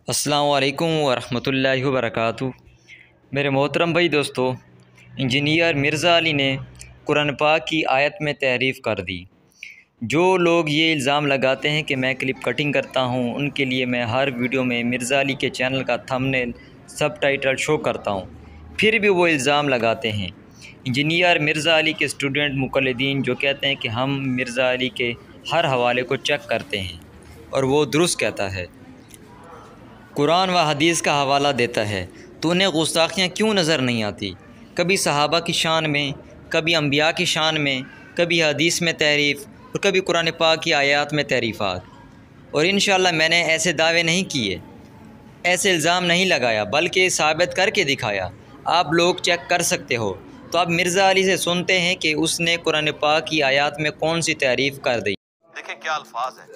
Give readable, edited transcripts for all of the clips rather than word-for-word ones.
السلام علیکم ورحمۃ اللہ وبرکاتہ۔ میرے محترم بھائی دوستو، انجینئر مرزا علی نے قرآن پاک کی آیت میں تحریف کر دی۔ جو لوگ یہ الزام لگاتے ہیں کہ میں کلپ کٹنگ کرتا ہوں، ان کے لیے میں ہر ویڈیو میں مرزا علی کے چینل کا تھمبنیل سب ٹائٹل شو کرتا ہوں، پھر بھی وہ الزام لگاتے ہیں۔ انجینئر مرزا علی کے اسٹوڈنٹ مقلدین جو کہتے ہیں کہ ہم مرزا علی کے ہر حوالے کو چیک کرتے ہیں اور وہ درست کہتا ہے، قرآن و حدیث کا حوالہ دیتا ہے، تو انہیں گستاخیاں کیوں نظر نہیں آتی؟ کبھی صحابہ کی شان میں، کبھی انبیاء کی شان میں، کبھی حدیث میں تحریف اور کبھی قرآن پاک کی آیات میں تحریفات۔ اور انشاءاللہ میں نے ایسے دعوے نہیں کیے، ایسے الزام نہیں لگایا، بلکہ ثابت کر کے دکھایا۔ آپ لوگ چیک کر سکتے ہو۔ تو اب مرزا علی سے سنتے ہیں کہ اس نے قرآن پاک کی آیات میں کون سی تحریف کر دی۔ دیکھیں کیا الفاظ ہیں،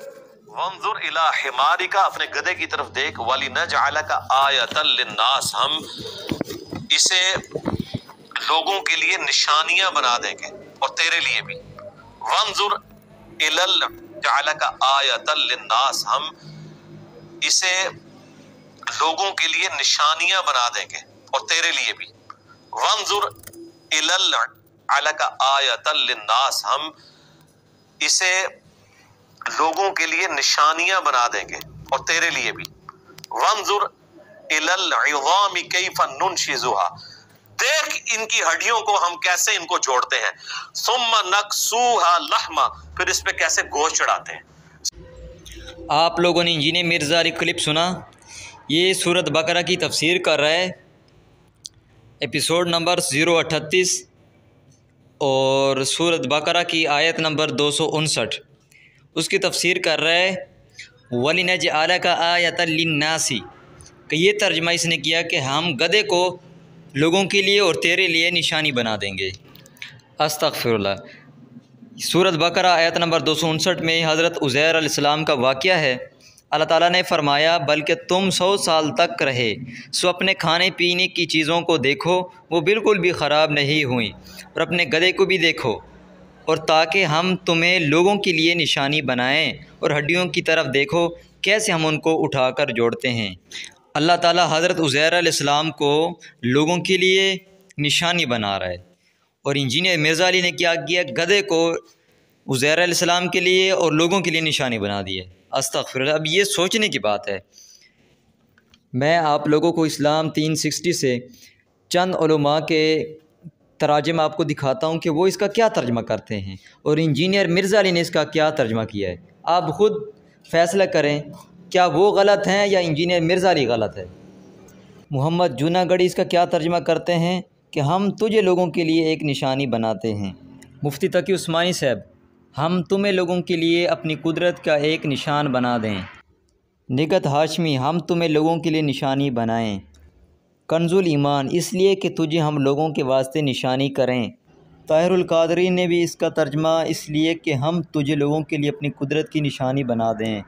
وانظر الی حمارک، اپنے گدھے کی طرف دیکھ، وَلِنَجْعَلَكَ آیَةً لِلنَّاسِ، ہم اسے لوگوں کے لیے نشانیاں بنا دیں گے اور تیرے لیے بھی۔ وانظر الی جعلک آیۃ للناس، ہم اسے لوگوں کے لیے نشانیاں بنا دیں گے اور تیرے لیے بھی۔ وانظر الی جعلک آیۃ للناس، ہم اسے لوگوں کے لیے نشانیاں بنا دیں گے اور تیرے لیے بھی۔ وانظر الی العظام کیف ننشزها، دیکھ ان کی ہڈیوں کو ہم کیسے ان کو جوڑتے ہیں، ثم نکسوها لحما، پھر اس پہ کیسے گوشت چڑھاتے ہیں۔ آپ لوگوں نے انجینئر مرزا علی کلپ سنا؟ یہ سورۃ بقرہ کی تفسیر کر رہا ہے، ایپیسوڈ نمبر 038 اور سورۃ بقرہ کی آیت نمبر 259، اس کی تفسیر کر رہا ہے وَلِنَجْعَلَكَ آیَةً لِلنَّاسِ، کہ یہ ترجمہ اس نے کیا کہ ہم گدھے کو لوگوں کے لیے اور تیرے لیے نشانی بنا دیں گے۔ استغفر اللہ۔ سورۃ بقرہ آیت نمبر 259 میں حضرت عزیر علیہ السلام کا واقعہ ہے۔ اللہ تعالیٰ نے فرمایا بلکہ تم 100 سال تک رہے، سو اپنے کھانے پینے کی چیزوں کو دیکھو، وہ بالکل بھی خراب نہیں ہوئیں، اور اپنے گدھے کو بھی دیکھو، اور تاکہ ہم تمہیں لوگوں کے لیے نشانی بنائیں، اور ہڈیوں کی طرف دیکھو کیسے ہم ان کو اٹھا کر جوڑتے ہیں۔ اللہ تعالیٰ حضرت عزیر علیہ السلام کو لوگوں کے لیے نشانی بنا رہا ہے، اور انجینئر مرزا علی نے کیا کیا، گدھے کو عزیر علیہ السلام کے لیے اور لوگوں کے لیے نشانی بنا دی ہے۔ استغفر اللہ۔ اب یہ سوچنے کی بات ہے۔ میں آپ لوگوں کو اسلام 360 سے چند علماء کے تراجم آپ کو دکھاتا ہوں کہ وہ اس کا کیا ترجمہ کرتے ہیں، اور انجینئر مرزا علی نے اس کا کیا ترجمہ کیا ہے۔ آپ خود فیصلہ کریں کیا وہ غلط ہیں یا انجینئر مرزا علی غلط ہے۔ محمد جوناگڑھی اس کا کیا ترجمہ کرتے ہیں کہ ہم تجھے لوگوں کے لیے ایک نشانی بناتے ہیں۔ مفتی تقی عثمانی صاحب، ہم تمہیں لوگوں کے لیے اپنی قدرت کا ایک نشان بنا دیں۔ نگہت ہاشمی، ہم تمہیں لوگوں کے لیے نشانی بنائیں۔ کنز الایمان، اس لیے کہ تجھے ہم لوگوں کے واسطے نشانی کریں۔ طاہر القادری نے بھی اس کا ترجمہ اس لیے کہ ہم تجھے لوگوں کے لیے اپنی قدرت کی نشانی بنا دیں۔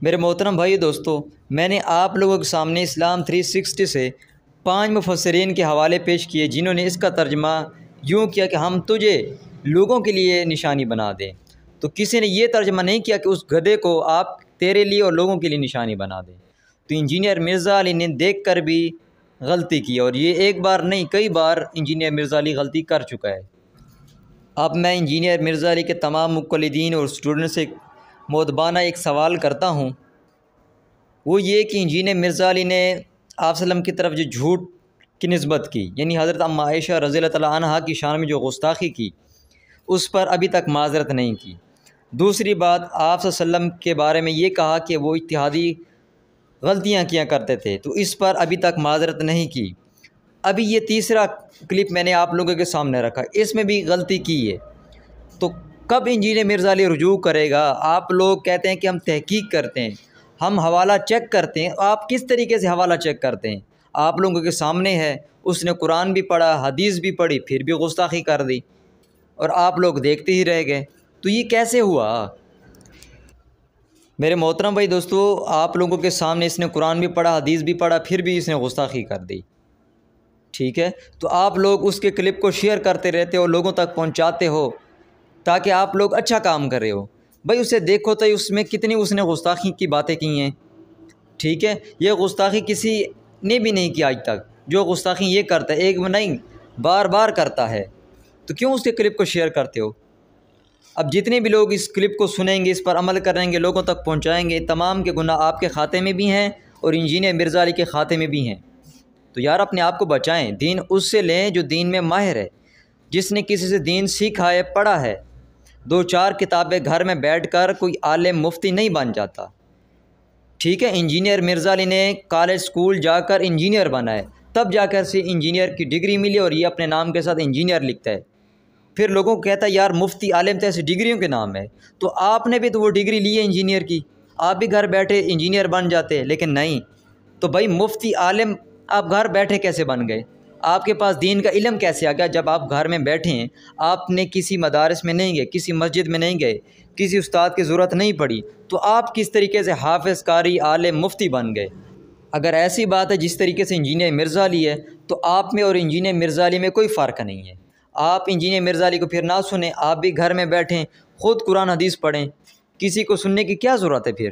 میرے محترم بھائی دوستو، میں نے آپ لوگوں کے سامنے اسلام 360 سے 5 مفسرین کے حوالے پیش کیے جنہوں نے اس کا ترجمہ یوں کیا کہ ہم تجھے لوگوں کے لیے نشانی بنا دیں۔ تو کسی نے یہ ترجمہ نہیں کیا کہ اس گدھے کو آپ تیرے لیے اور لوگوں کے لیے نشانی بنا دیں۔ تو انجینئر مرزا علی نے دیکھ کر بھی غلطی کی، اور یہ ایک بار نہیں کئی بار انجینئر مرزا علی غلطی کر چکا ہے۔ اب میں انجینئر مرزا علی کے تمام مقلدین اور اسٹوڈنٹ سے مؤدبانہ ایک سوال کرتا ہوں، وہ یہ کہ انجینئر مرزا علی نے آپ صلی اللہ علیہ وسلم کی طرف جو جھوٹ کی نسبت کی، یعنی حضرت ام عائشہ رضی اللہ تعالیٰ عنہا کی شان میں جو گستاخی کی، اس پر ابھی تک معذرت نہیں کی۔ دوسری بات، آپ صلی اللہ علیہ وسلم کے بارے میں یہ کہا کہ وہ اجتہادی غلطیاں کیا کرتے تھے، تو اس پر ابھی تک معذرت نہیں کی۔ ابھی یہ تیسرا کلپ میں نے آپ لوگوں کے سامنے رکھا، اس میں بھی غلطی کی ہے۔ تو کب انجینئر مرزا علی رجوع کرے گا؟ آپ لوگ کہتے ہیں کہ ہم تحقیق کرتے ہیں، ہم حوالہ چیک کرتے ہیں۔ آپ کس طریقے سے حوالہ چیک کرتے ہیں؟ آپ لوگوں کے سامنے ہے، اس نے قرآن بھی پڑھا، حدیث بھی پڑھی، پھر بھی گستاخی کر دی، اور آپ لوگ دیکھتے ہی رہ گئے۔ تو یہ کیسے ہوا؟ میرے محترم بھائی دوستو، آپ لوگوں کے سامنے اس نے قرآن بھی پڑھا، حدیث بھی پڑھا، پھر بھی اس نے گستاخی کر دی، ٹھیک ہے؟ تو آپ لوگ اس کے کلپ کو شیئر کرتے رہتے ہو، لوگوں تک پہنچاتے ہو، تاکہ آپ لوگ اچھا کام کر رہے ہو۔ بھائی اسے دیکھو تو اس میں کتنی اس نے گستاخی کی باتیں کی ہیں۔ ٹھیک ہے، یہ گستاخی کسی نے بھی نہیں کی آج تک، جو گستاخی یہ کرتا ہے ایک میں نہیں بار بار کرتا ہے، تو کیوں اس کے کلپ کو شیئر کرتے ہو؟ اب جتنے بھی لوگ اس کلپ کو سنیں گے، اس پر عمل کریں گے، لوگوں تک پہنچائیں گے، تمام کے گناہ آپ کے کھاتے میں بھی ہیں اور انجینئر مرزا علی کے کھاتے میں بھی ہیں۔ تو یار اپنے آپ کو بچائیں، دین اس سے لیں جو دین میں ماہر ہے، جس نے کسی سے دین سیکھا ہے، پڑھا ہے۔ 2-4 کتابیں گھر میں بیٹھ کر کوئی عالم مفتی نہیں بن جاتا، ٹھیک ہے؟ انجینئر مرزا علی نے کالج سکول جا کر انجینئر بنا ہے، تب جا کر سے انجینئر کی ڈگری ملی اور یہ اپنے نام کے ساتھ انجینئر لکھتا ہے۔ پھر لوگوں کو کہتا ہے یار مفتی عالم تو ایسے ڈگریوں کے نام ہے، تو آپ نے بھی تو وہ ڈگری لی ہے انجینئر کی، آپ بھی گھر بیٹھے انجینئر بن جاتے، لیکن نہیں۔ تو بھائی مفتی عالم آپ گھر بیٹھے کیسے بن گئے؟ آپ کے پاس دین کا علم کیسے آ گیا جب آپ گھر میں بیٹھے ہیں؟ آپ نے کسی مدارس میں نہیں گئے، کسی مسجد میں نہیں گئے، کسی استاد کی ضرورت نہیں پڑی، تو آپ کس طریقے سے حافظ، قاری، عالم، مفتی بن گئے؟ اگر ایسی بات ہے جس طریقے سے انجینئر مرزا علی ہے، تو آپ میں اور انجینئر مرزا علی میں کوئی فرق نہیں ہے۔ آپ انجینئر مرزا علی کو پھر نہ سنیں، آپ بھی گھر میں بیٹھیں، خود قرآن حدیث پڑھیں، کسی کو سننے کی کیا ضرورت ہے پھر؟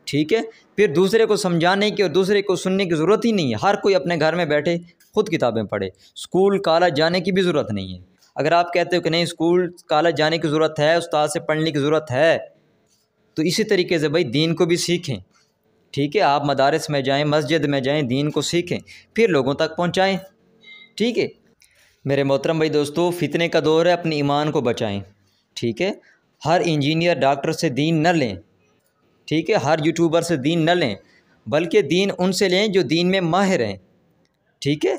ٹھیک ہے، پھر دوسرے کو سمجھانے کی اور دوسرے کو سننے کی ضرورت ہی نہیں ہے، ہر کوئی اپنے گھر میں بیٹھے خود کتابیں پڑھے، اسکول کالج جانے کی بھی ضرورت نہیں ہے۔ اگر آپ کہتے ہو کہ نہیں اسکول کالج جانے کی ضرورت ہے، استاد سے پڑھنے کی ضرورت ہے، تو اسی طریقے سے بھائی دین کو بھی سیکھیں، ٹھیک ہے؟ آپ مدارس میں جائیں، مسجد میں جائیں، دین کو سیکھیں، پھر لوگوں تک پہنچائیں، ٹھیک ہے؟ میرے محترم بھائی دوستو، فتنے کا دور ہے، اپنے ایمان کو بچائیں، ٹھیک ہے؟ ہر انجینئر ڈاکٹر سے دین نہ لیں، ٹھیک ہے؟ ہر یوٹیوبر سے دین نہ لیں، بلکہ دین ان سے لیں جو دین میں ماہر ہیں، ٹھیک ہے؟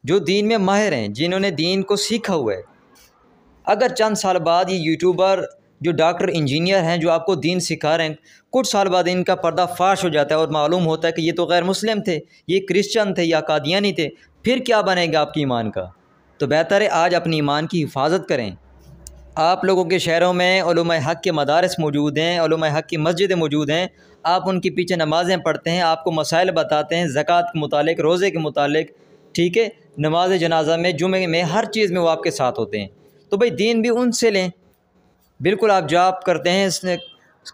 جو دین میں ماہر ہیں، جنہوں نے دین کو سیکھا ہوا ہے۔ اگر چند سال بعد یہ یوٹیوبر جو ڈاکٹر انجینئر ہیں، جو آپ کو دین سکھا رہے ہیں، کچھ سال بعد ان کا پردہ فاش ہو جاتا ہے اور معلوم ہوتا ہے کہ یہ تو غیر مسلم تھے، یہ کرسچن تھے یا قادیانی تھے، پھر کیا بنے گا آپ کی ایمان کا؟ تو بہتر ہے آج اپنی ایمان کی حفاظت کریں۔ آپ لوگوں کے شہروں میں علماء حق کے مدارس موجود ہیں، علماء حق کی مسجدیں موجود ہیں، آپ ان کے پیچھے نمازیں پڑھتے ہیں، آپ کو مسائل بتاتے ہیں، زکوٰۃ کے متعلق، روزے کے متعلق، ٹھیک ہے؟ نماز جنازہ میں، جمعے میں، ہر چیز میں وہ آپ کے ساتھ ہوتے ہیں۔ تو بھائی دین بھی ان سے لیں، بالکل آپ جاب کرتے ہیں،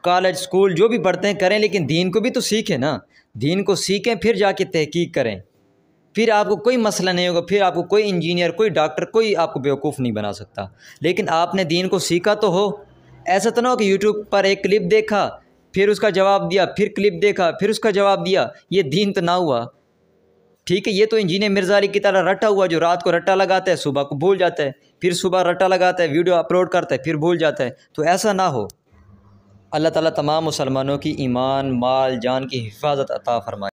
کالج سکول جو بھی پڑھتے ہیں کریں، لیکن دین کو بھی تو سیکھیں نا، دین کو سیکھیں، پھر جا کے تحقیق کریں، پھر آپ کو کوئی مسئلہ نہیں ہوگا، پھر آپ کو کوئی انجینئر، کوئی ڈاکٹر، کوئی آپ کو بیوقوف نہیں بنا سکتا۔ لیکن آپ نے دین کو سیکھا تو ہو، ایسا تو نہ ہو کہ یوٹیوب پر ایک کلپ دیکھا، پھر اس کا جواب دیا، پھر کلپ دیکھا، پھر اس کا جواب دیا، یہ دین تو نہ ہوا، ٹھیک ہے؟ یہ تو انجینئر مرزا علی کی طرح رٹا ہوا، جو رات کو رٹا لگاتا ہے، صبح کو بھول جاتا ہے، پھر صبح رٹا لگاتا ہے، ویڈیو اپلوڈ کرتا ہے، پھر بھول جاتا ہے، تو ایسا نہ ہو۔ اللہ تعالیٰ تمام مسلمانوں کی ایمان، مال، جان کی حفاظت عطا فرمائے۔